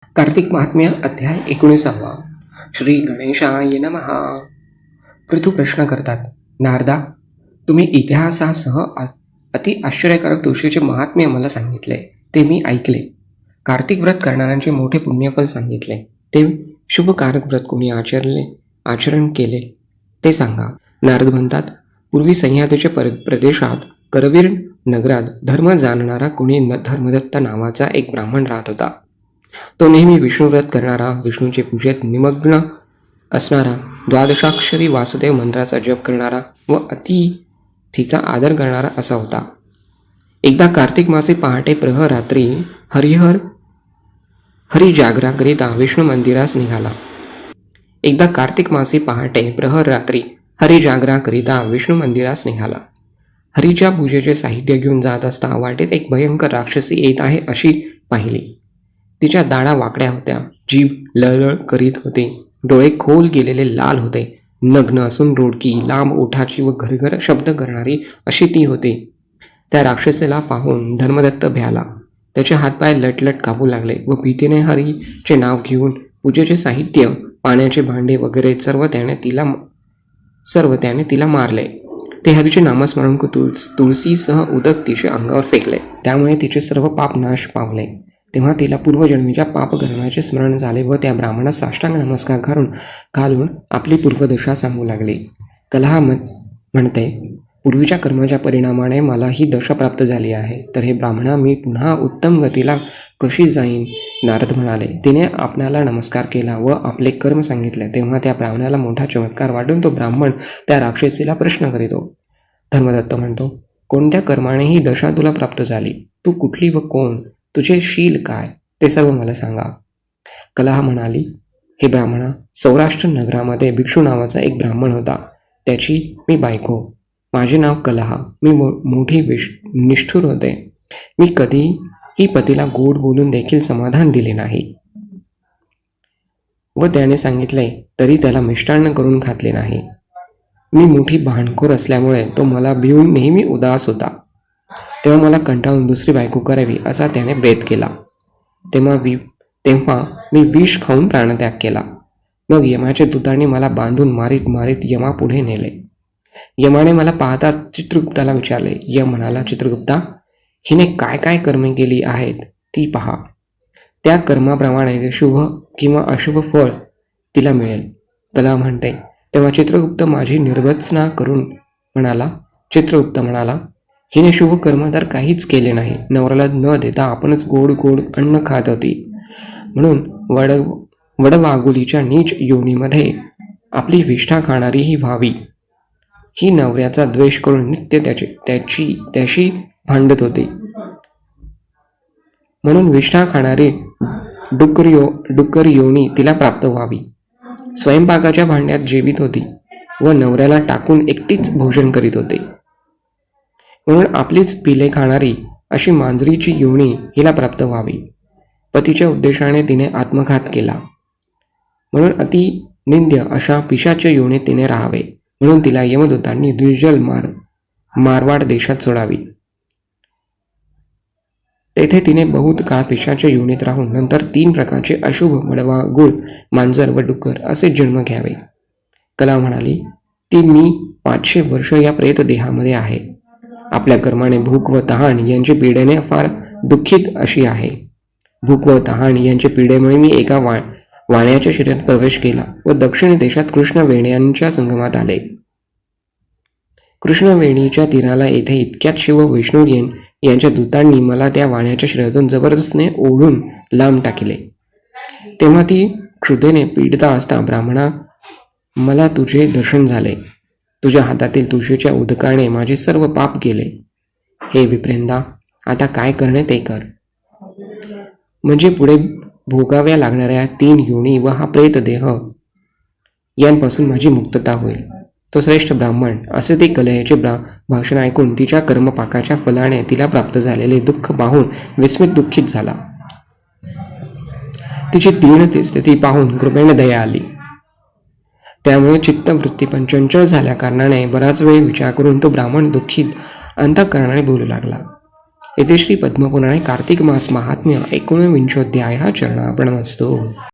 कार्तिक महात्म्य अध्याय 19. श्री गणेशाय नमः. पृथू प्रश्न करतात, नारदा, तुम्ही इतिहासासह अति आश्चर्यकारक तुळशीचे महात्म्य मला सांगितले, ते मी ऐकले. कार्तिक व्रत करणाऱ्यांचे मोठे पुण्यफल सांगितले, ते शुभकारक व्रत कोणी आचरण केले ते सांगा. नारद म्हणतात, पूर्वी सह्याद्रीच्या प्रदेशात करवीर नगरात धर्म जाणणारा कोणी धर्मदत्त नावाचा एक ब्राह्मण राहत होता. तो नेहमी विष्णुव्रत करणारा, विष्णूचे पूजेत निमग्न असणारा, द्वादशाक्षरी वासुदेव मंत्राचा जप करणारा व अतिथीचा आदर करणारा असा होता. एकदा कार्तिक मासे पहाटे प्रहरात्री हरिजागराकरिता विष्णू मंदिरास निघाला. हरीच्या पूजेचे साहित्य घेऊन जात असता वाटेत एक भयंकर राक्षसी येत आहे अशी पाहिली. तिच्या दाढा वाकड्या होत्या, जीभ लळलळ करीत होती, डोळे खोल गेलेले लाल होते, नग्न असून रोडकी, लांब ओठाची व घरघर शब्द करणारी अशी ती होती. त्या राक्षसीला पाहून धर्मदत्त भ्याला. त्याचे हातपाय लटलट कापू लागले व भीतीने हरीचे नाव घेऊन पूजेचे साहित्य, पाण्याचे भांडे वगैरे सर्व त्याने तिला मारले. ते हरीचे नामस्मरण तुळसीसह उदक तिचे अंगावर फेकले. त्यामुळे तिचे सर्व पाप नाश पावले. तेव्हा तिला पूर्वजन्मीच्या पापकर्माचे स्मरण झाले व त्या ब्राह्मणास साष्टांग नमस्कार घालून आपली पूर्वदशा सांगू लागली. कलहा म्हणते, पूर्वीच्या कर्माच्या परिणामाने मला ही दशा प्राप्त झाली आहे, तर हे ब्राह्मणा, मी पुन्हा उत्तम गतीला कशी जाईन? नारद म्हणाले. तिने आपणाला नमस्कार केला व आपले कर्म सांगितले. तेव्हा त्या ब्राह्मणाला मोठा चमत्कार वाटून तो ब्राह्मण त्या राक्षसीला प्रश्न करीतो. धर्मदत्त म्हणतो, कोणत्या कर्माने ही दशा तुला प्राप्त झाली? तू कुठली व कोण? तुझे शील काय? ते सर्व मला सांगा. कलहा म्हणाली, हे ब्राह्मणा, सौराष्ट्र नगरामध्ये भिक्षू नावाचा एक ब्राह्मण होता. त्याची मी बायको. माझे नाव कलहा. मी मोठी निष्ठुर होते. मी कधीही पतीला गोड बोलून देखील समाधान दिले नाही व त्याने सांगितले तरी त्याला मिष्टान्न करून घातले नाही. मी मोठी भांडखोर असल्यामुळे तो मला भिवून नेहमी उदास होता. तेव्हा मला कंटाळून दुसरी बायको करावी असा त्याने बेत केला. तेव्हा मी विष खाऊन प्राणत्याग केला. मग यमाच्या दूताने मला बांधून मारीत मारीत यमापुढे नेले. यमाने मला पाहता चित्रगुप्ताला विचारले. यम म्हणाला, चित्रगुप्ता, हिने काय काय कर्मे केली आहेत ती पहा. त्या कर्माप्रमाणे शुभ किंवा अशुभ फळ तिला मिळेल. कला म्हणते, तेव्हा चित्रगुप्त माझी निर्भत्सना करून चित्रगुप्त म्हणाला, हिने शुभ कर्म तर काहीच केले नाही. नवऱ्याला न देता आपणच गोड गोड अन्न खात होती, म्हणून वडवागुलीच्या नीच योनीमध्ये आपली विष्ठा खाणारी ही व्हावी. ही नवऱ्याचा द्वेष करून नित्य त्याशी भांडत होती, म्हणून विष्ठा खाणारी डुक्कर योनी तिला प्राप्त व्हावी. स्वयंपाकाच्या भांड्यात जेवीत होती व नवऱ्याला टाकून एकटीच भोजन करीत होते, म्हणून आपलीच पिले खाणारी अशी मांजरीची योनी हिला प्राप्त व्हावी. पतीच्या उद्देशाने तिने आत्मघात केला, म्हणून अति निंद्य अशा पिशाच्या योनीत तिने राहावे, म्हणून तिला यमदूतांनी निर्जल मारवाड देशात सोडावी. तेथे तिने बहुत काळ पिशाच्या योनीत राहून नंतर 3 प्रकारचे अशुभ वडवा, गुळ, मांजर व डुक्कर असे जन्म घ्यावे. कला म्हणाली, ती मी 500 वर्ष या प्रेत देहामध्ये आहे. आपल्या कर्माने भूक व तहान यांची पीडेने फार दुःखित अशी आहे. भूक व तहान यांच्या पीडेमुळे मी एका वाण्याच्या शरीरात प्रवेश केला व दक्षिण देशात कृष्णवेण्यांच्या संगमात आले. कृष्णवेणीच्या तीराला येथे इतक्यात शिव विष्णू यांच्या दूतांनी मला त्या वाण्याच्या शरीरातून जबरदस्तीने ओढून लांब टाकले. तेव्हा ती क्षुधेने पीडिता असता, ब्राह्मणा, मला तुझे दर्शन झाले. तुझ्या हातातील तुळशीच्या उदकाने माझे सर्व पाप गेले. हे विप्रेंदा, आता काय करणे ते कर. म्हणजे पुढे भोगाव्या लागणाऱ्या 3 योनी व हा प्रेत देह यांपासून माझी मुक्तता होईल. तो श्रेष्ठ ब्राह्मण असे ते कलहेचे भाषण ऐकून तिच्या कर्मपाकाच्या फलाने तिला प्राप्त झालेले दुःख पाहून विस्मित दुःखित झाला. तिची दीन स्थिती पाहून कृपेने दया आली. त्यामुळे चित्तवृत्ती पण चंचल झाल्या कारणाने बराच वेळ विचार करून तो ब्राह्मण दुःखित अंतःकरणाने बोलू लागला. येथे श्री पद्मपुराणे कार्तिक मास महात्म्य 19 चरणार्पणमस्तु।